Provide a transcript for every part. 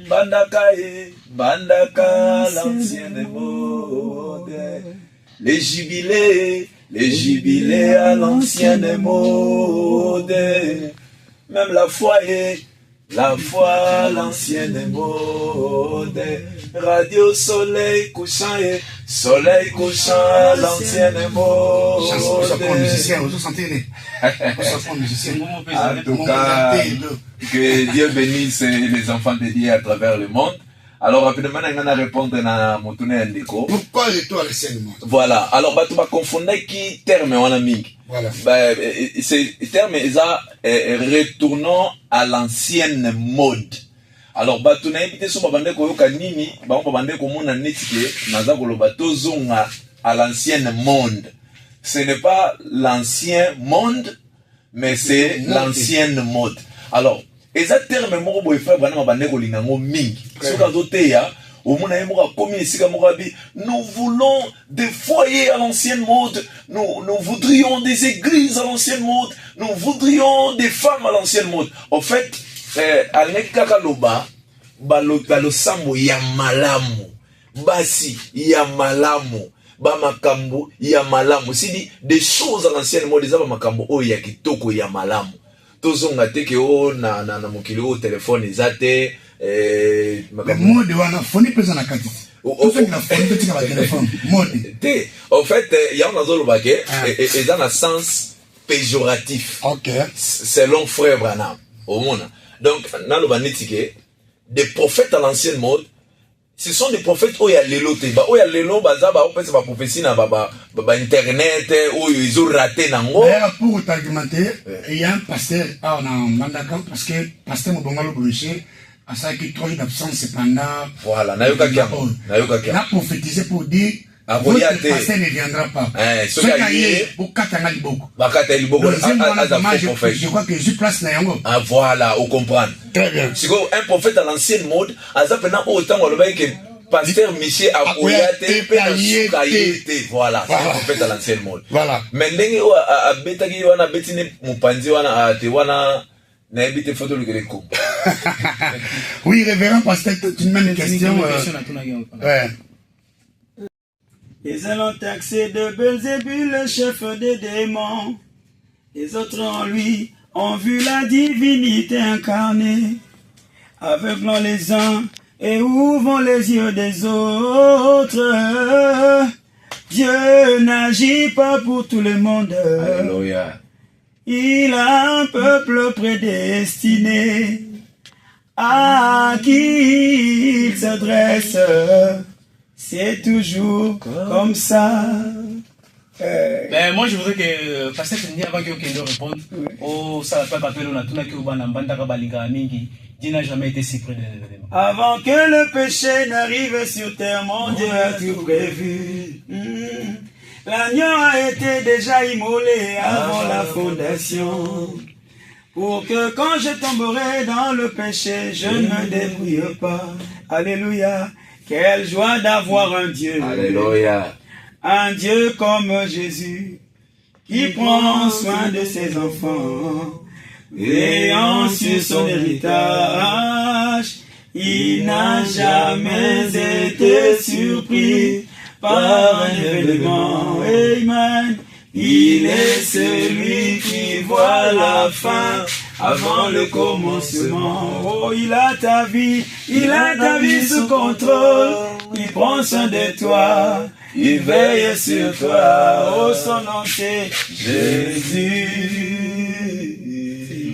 Bandaka, l'ancienne mode. Les jubilés à l'ancienne mode. Même la foi, l'ancienne mode. Radio soleil couchant, l'ancienne mode. En tout cas, que Dieu bénisse les enfants de Dieu à travers le monde. Alors rapidement, on va répondre à mon tournée Ndeko. Pourquoi retour à l'ancienne mode? Voilà. Alors, tu vas confondre qui terme on a mis. Voilà. C'est terme retournons à l'ancienne mode. Alors, tu n'as invité sur babande ko yoka nini, babande ko mona netike, naza ko loba tozonga à l'ancienne monde. Ce n'est pas l'ancien monde, mais c'est l'ancienne mode. Alors, eza terme moko boye fa bana babande ko lingango mingi. Soka zoteya, au mona yemoka komi esika mokabi, nous voulons des foyers à l'ancienne mode, nous voudrions des églises à l'ancienne mode, nous voudrions des femmes à l'ancienne mode. En fait, aleki kaka loba balo sambo ya malamu basi ya malamu ba makambo ya malamu sidi des choses à l'ancienne mode za ba makambo o ya kitoko ya malamu tozonga teke o na mokili o téléphone ezate mode wana foni pesa na kati en fait il y a un azolo baké et dans un sens péjoratif. OK. Selon frère Branham au monde. Donc, dans le banitike, des prophètes à l'ancienne mode, ce sont des prophètes où il y a l'élo, où il y a l'élo, où prophétie na internet, où ils ont raté nango. Pour t'argumenter, il y a un pasteur en Mandaka parce que pasteur Mobongalo Boucher a ça qui trop d'absence pendant. Voilà, nayoka kiam. Na prophétisé pour dire votre pasteur ne viendra pas. Je crois que je place na yango. Ah voilà, on comprend. Très bien. Si un prophète à l'ancienne mode, azapena autant on le que pasteur Michel Akoyate Penasukayete. Voilà, c'est un prophète à l'ancienne mode. Voilà. Mais ndenge a betaki wana betine mupanzi wana te wana na ebite photo le greko. Oui, révérend pasteur, tu me mets une question. Ouais. Les uns l'ont taxé de Belzébul, le chef des démons. Les autres en lui ont vu la divinité incarnée. Aveuglant les uns et ouvrant les yeux des autres. Dieu n'agit pas pour tout le monde. Alléluia. Il a un peuple prédestiné à qui il s'adresse. C'est toujours comme ça. Mais moi je voudrais que Pasteur Fendi avant que Kendo réponde au ça pas appel on a tout na que bana bandaka balinga mingi. Dieu n'a jamais été si près de l'événement. Avant que le péché n'arrive sur terre, mon Dieu a tout prévu. L'agneau a été déjà immolé avant la fondation. Pour que quand je tomberai dans le péché, je ne me débrouille pas. Alléluia. Quelle joie d'avoir un Dieu. Alléluia. Un Dieu comme Jésus, qui prend soin de ses enfants, veillant sur son héritage. Il n'a jamais été surpris par un événement. Amen. Il est celui qui voit la fin avant le commencement. Oh, il a ta vie sous contrôle. Il prend soin de toi, il veille sur toi. Oh, son nom c'est Jésus.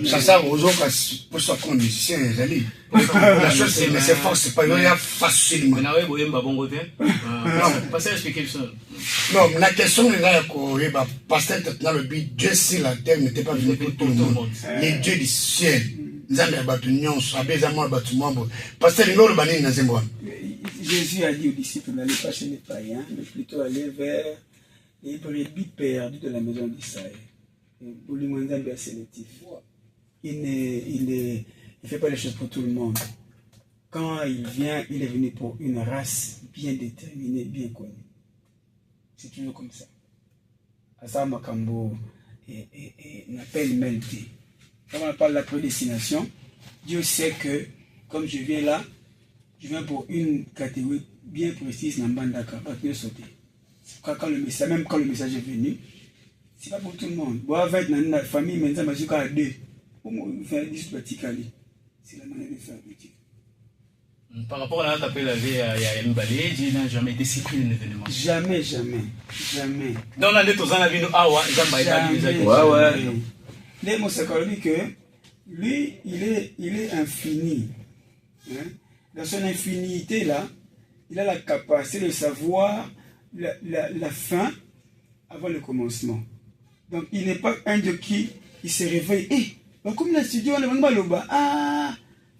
Ça sert aux autres pour ce qu'on musicien, les amis. La chose c'est, mais c'est fort, c'est pas rien facilement. Non, pas ça expliquer ça. Non, la question est là, pasteur, dans le but, Dieu si la terre n'était pas venue pour tout le monde. Les dieux du ciel, Jésus a dit aux disciples, n'allez pas chez les païens, mais plutôt aller vers les brebis perdues de la maison d'Israël. est sélectif. Il ne fait pas les choses pour tout le monde. Quand il vient, il est venu pour une race bien déterminée, bien connue. C'est toujours comme ça. Asa Makambo n'appelle Melté. Quand on parle de la prédestination, Dieu sait que comme je viens là, je viens pour une catégorie bien précise dans Bandaka, pas que sauter. Quand le message, même quand le message est venu, c'est pas pour tout le monde. Bon, avec la famille, maintenant, je suis à deux. Pour moi, faire 10 petits calés. C'est la manière de faire politique. Par rapport à l'appel à la Mbalé, il n'a jamais été si pris d'un événement. Jamais, jamais, jamais. Dans la lettre aux années, jamais. Ouais. Les mots, c'est que lui, il est infini. Hein? Dans son infinité, là, il a la capacité de savoir la fin avant le commencement. Donc, il n'est pas un de qui il se réveille. Comme le studio, on a Baloba.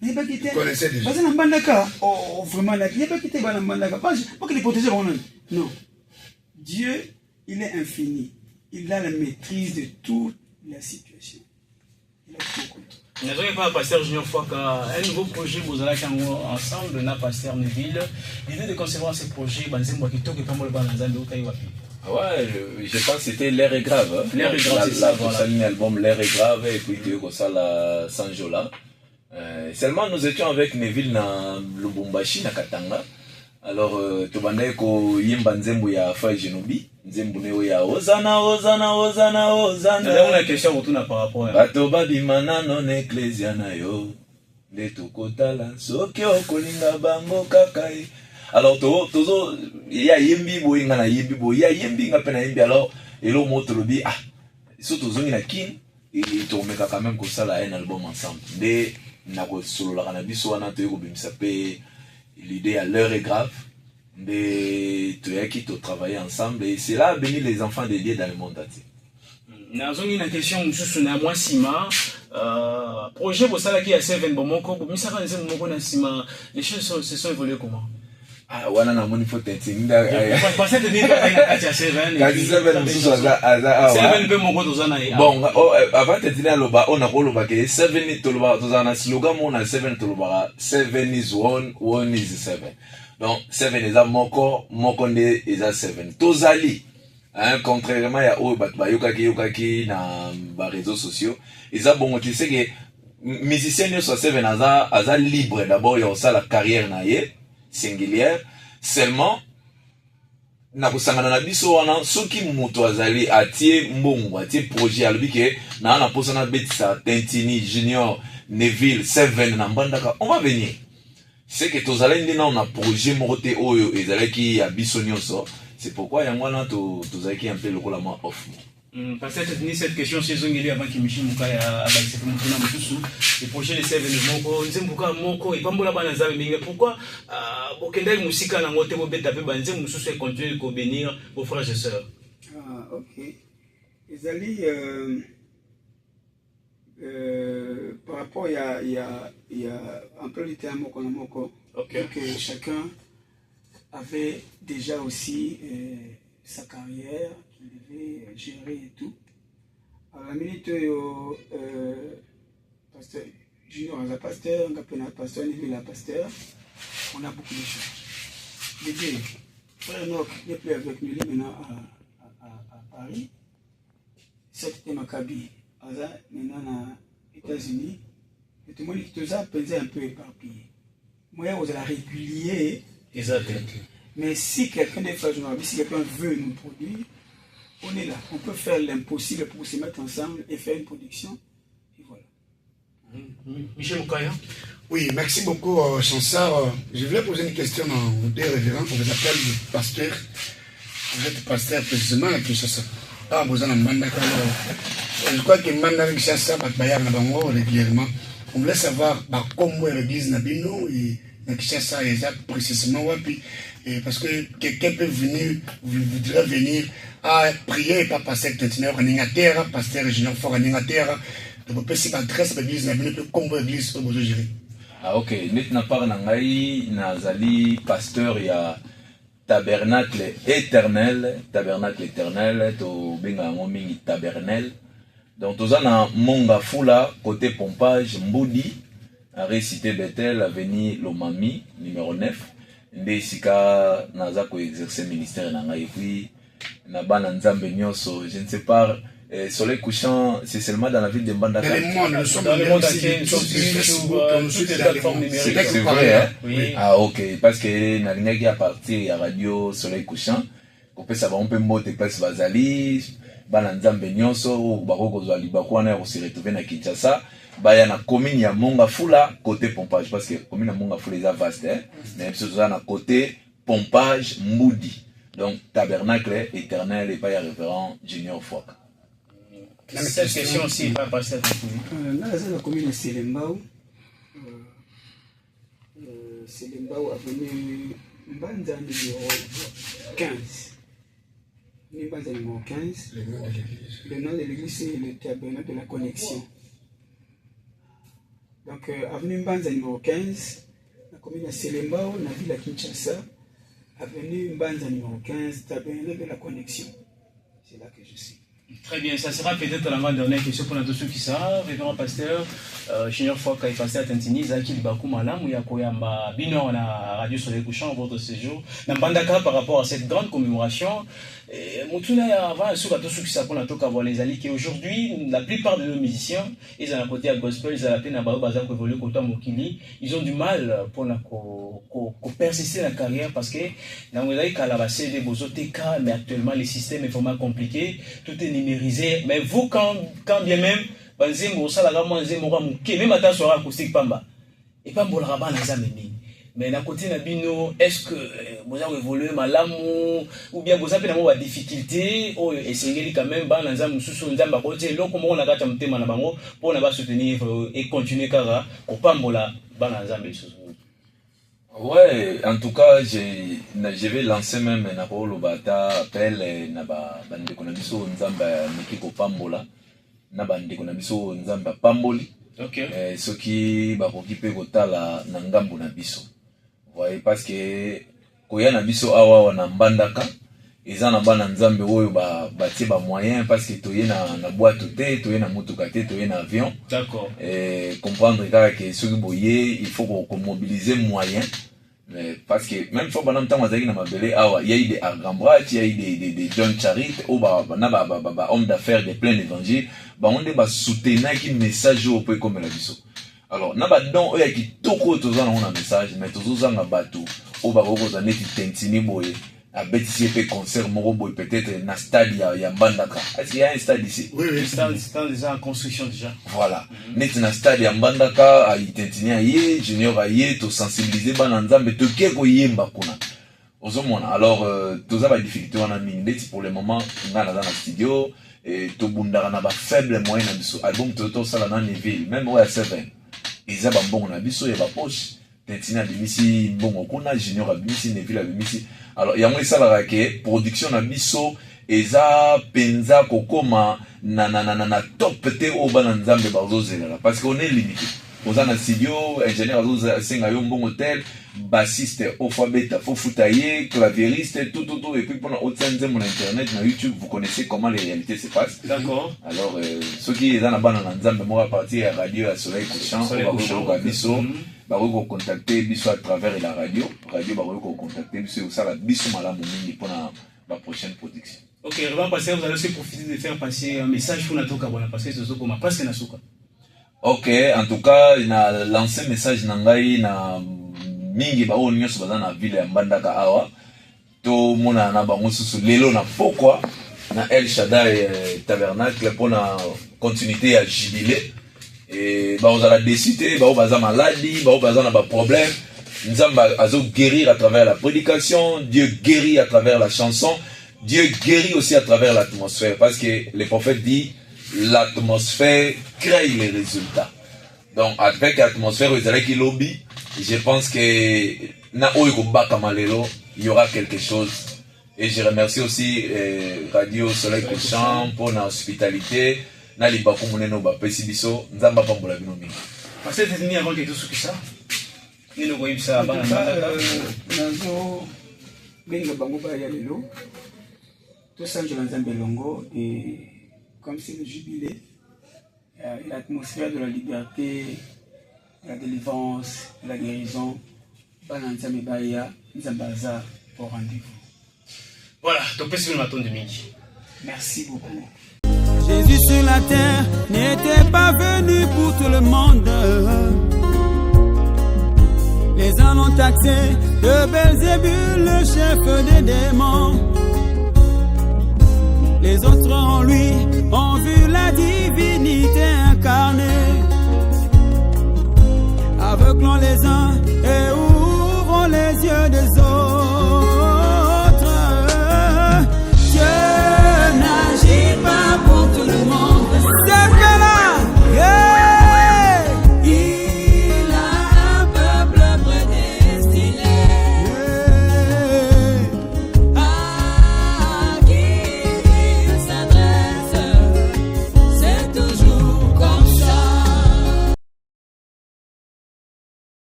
Il pas quitté. Connaissez déjà. Parce que Bandaka, vraiment, il n'a pas quitté Bandaka. Pas qu'il est protégé. Non. Dieu, il est infini. Il a la maîtrise de toute la situation. Il a tout contrôle. Nous avons pas pasteur Junior Fouaka, un nouveau projet vous allez ensemble na pasteur Neville. L'idée de concevoir ce projet, je pense que c'était L'air est grave. Hein? L'air est grave, c'est ça. Voilà. L'album L'air est grave et puis tu as ça la Sanjola. Seulement nous étions avec Neville dans Lubumbashi na Katanga. Alors tu bandai ko yimba nzembo ya Fa Genobi, nzembo ne ya Ozana. Là on a une question retourne par rapport à bato babimana non ecclesia na yo nde tokotala soki okolinga bango kakai. Alors tozo ya yembi boyinga na yembi boy ya yembi nga pena yembi. Alors elo moto lobi surtout zongi na king et tomeka quand même comme ça là un album ensemble nde na ko solo la kana biso wana to yeko bimisa pe l'idée à l'heure est grave mais tu es qui travailler ensemble et c'est là béni les enfants dédiés dans le monde entier. Nazongi na question mususu na moi sima projet bosala ki ya 7 bomoko bomisaka nzembo moko na sima les choses se sont évoluées comment? Wana na moni faut t'intimida parce que ni pas na katia 7 katia 7 mususu aza 7 pe moko tozana bon avant t'intimida loba on a ko loba ke 7 to loba tozana slogan mo na 7 to loba 7 is one is 7. Donc 7 eza moko nde eza 7 tozali. Hein, contrairement à eux, yokaki na ba réseaux sociaux, ils ont bon, tu sais que musicien sur 7 aza libre d'abord il y a ça la carrière na ye singulière seulement na kusangana na biso wana soki muto azali atie mbongo atie projet alobi ke na posa na betisa Tintini Junior Neville 7 na mbandaka on va venir. C'est que tozala ndina on a projet morote oyo ezalaki ya biso nyonso. C'est pourquoi il y a moi là tous qui un peu le la main off. Parce que ni cette question chez Zongeli avant qu'il Michel Mukaya a c'est comme tout na le projet de 7 moko nzembuka moko et pambola bana zabe mingi pourquoi bokenda musika na ngote bobeta pe banze mususu et continuer ko bénir vos frères et sœurs. OK. Ezali par rapport il y a emploi du temps moko. OK. Que chacun avait déjà aussi sa carrière qu'il devait gérer et tout. À la minute pasteur Junior a pasteur, pasteur Neville a pasteur, on a beaucoup de choses. Les deux, frère Enoch n'est plus avec nous maintenant à Paris. C'était Maccabi, maintenant aux États-Unis. Et tout le monde qui a pesé un peu éparpillé. Moi, on a régulier. Exactement. Mais si quelqu'un des frères journalistes, si quelqu'un veut nous produire, on est là. On peut faire l'impossible pour se mettre ensemble et faire une production. Et voilà. Michel Mukaya. Oui, merci beaucoup, Chansard. Je voulais poser une question aux deux révérends. On vous appelle le pasteur. Vous êtes pasteur précisément à Kinshasa. Vous êtes en Mandaka. Je crois que Mandaka Kinshasa va être régulièrement. On voulait savoir comment l'église Nabino et Kinshasa est précisément wapi. Parce que quelqu'un peut venir, voudrait venir à prier, pas pasteur Tintini, pasteur Junior Fort à Ningatera. Donc, on peut s'adresser à l'église Nabino, comment l'église peut vous gérer. Ok. Maintenant, par Nangaï, Nazali, pasteur, il y a tabernacle éternel, to benga ngomingi tabernacle. Donc, tous en Monga Fula, côté pompage, Mboudi, à réciter Bethel, avenue Lomami, numéro 9. Nde sika naza ko exercer ministère na ngai puis na bana nzambe nyonso je ne sais pas Soleil couchant, c'est seulement dans la ville de Mbandaka. Dans le monde, nous sommes Dans le monde aussi, entier, nous sommes sur Facebook, nous toutes les sommes dans le plateformes monde. numériques. là que C'est vous parlez, vrai, hein? Oui. Ah, ok. Parce que Nagnagi à partir à Radio Soleil couchant, on peut savoir un peu mot de place Vazali, Bananzambe Nyonso, Baroko Zali Bakwana, on s'est retrouvé à Kinshasa. Baya na commune ya Monga Fula, côté pompage, parce que commune ya Monga Fula est vaste, hein? Mais c'est ça, na côté pompage Moudi. Donc, tabernacle éternel et pas y a référent Junior Fouak. Cette question aussi, pas passer à tout. Là, c'est la commune de Selembao. Selembao avenue Mbanza numéro 15. Mbanza numéro 15. Le nom de l'église, c'est le tabernacle de la connexion. Donc, avenue Mbanza numéro 15, la commune de Selembao, la ville de Kinshasa. Avenue Mbanza numéro 15, tabernacle de la connexion. C'est là que je suis. Très bien, ça sera peut-être la dernière question pour tous ceux qui savent. Révérend pasteur, Junior Fouak est passé à Tantini, Zaki Libakou Malam, ou Yakoyamba, Bino, la radio Soleil couchant, votre séjour. Nambandaka par rapport à cette grande commémoration. Moutuna avant sur tous ceux qui savent qu'on a tout avoir les alliés, qu'aujourd'hui, la plupart de nos musiciens, ils ont un côté à gospel, ils ont la peine à Bao Bazar pour évoluer côté Mokili, ils ont du mal pour persister dans la carrière parce que dans le cas là, c'est des beaux cas, mais actuellement, les systèmes est vraiment compliqué, tout est numérisé. Mais vous, quand bien même, même à ta soirée acoustique, Pamba, et pas pour le rabat dans les amis. Mais d'un côté, est-ce que vous avez évolué malamu ou bien vous avez des difficultés ou essayez quand même dans les amis sous nzamba côté là comment on a gâté un thème na bango pour ne pas soutenir et continuer car au pambola dans les amis sous. Ouais, en tout cas, je vais lancer même na polo bata appel na ba bande konabiso nzamba mikiko pambola na bande konabiso nzamba pamboli. OK. Ce qui ba kokipe kotala na ngambu na biso. Ouais, parce que koya na biso awa na Mbandaka eza na bana nzambe oyo batie ba moyen parce que toye na boîte te toye na motuka te toye na avion. D'accord. Comprendre que ce qui boye il faut qu'on mobiliser moyen. Mais parce que même fois pendant temps mazaki na mabele awa il y a eu des Argambrach, il y a eu des John Charit ou ba homme d'affaires de plein évangile ba onde ba soutenir qui message au peu comme la biso. Alors na ba don oya ki toko tozana on a message mais tozoza nga bato o ba ko za neti tentini boye a betisi pe concert moko boye peut-être na stade ya Mbandaka. Est-ce qu'il y a un stade ici? Oui, oui. C'est déjà en construction déjà. Voilà. Neti na stade ya Mbandaka a tentini aye junior aye to sensibiliser bana nzambe to keko yemba kuna. Ozomona. Alors toza ba difficulté wana mingi neti pour le moment ngana dans la studio et to bundaka na ba faible moyen na biso album to sala na Neville même ouais 7. Ils ont un bon abisso et la poche. Tentina bimisi bon kuna junior abimisi Neville abimisi. Alors il y a moins ça la que production abisso eza penza kokoma na top te au bananzambe bazozela parce qu'on est limité. On a un studio ingénieur azoza senga yo bon hôtel bassiste alphabet faut foutailler claviériste tout et puis pendant autre mon internet na YouTube vous connaissez comment les réalités se passent. D'accord. Alors ceux qui est dans la bande nzambe moi à partir à radio à Soleil couchant on va biso ba ko contacter biso à travers la radio ba ko contacter biso ça la biso malamu mingi pour la prochaine production. OK, on va passer, vous allez aussi profiter de faire passer un message pour Natoka Bona parce que c'est ce qu'on m'a presque na suka. OK, en tout cas, il a lancé un message nangai na mingi ba o nyonso baza na ville ya Mbandaka awa. To mona na bango susu lelo na pokwa na El Shaddai tabernacle pour la continuité à jubilé. Et ba ozala décidé, ba baza maladie, ba baza na ba problème. Nzamba azo guérir à travers la prédication, Dieu guérit à travers la chanson, Dieu guérit aussi à travers l'atmosphère parce que le prophète dit l'atmosphère crée les résultats. Donc avec l'atmosphère qui lobby, je pense que na oyo baka malelo, il y aura quelque chose. Et je remercie aussi Radio Soleil couchant pour la hospitalité. Na libaku muneno ba pesi biso nzamba pambola bino mingi. Parce que c'est avant que tout ce qui ça. Ni no goyib ça ba nazo benga bango ba ya lelo. Tout ça je nzambe longo et comme c'est le jubilé, l'atmosphère de la liberté, la délivrance, la guérison, Bananzame Baya, Nzambaza au rendez-vous. Voilà, donc merci de m'attendre de midi. Merci beaucoup. Jésus sur la terre n'était pas venu pour tout le monde. Les uns l'ont taxé de Belzébul, le chef des démons. Les autres en lui ont vu la divinité.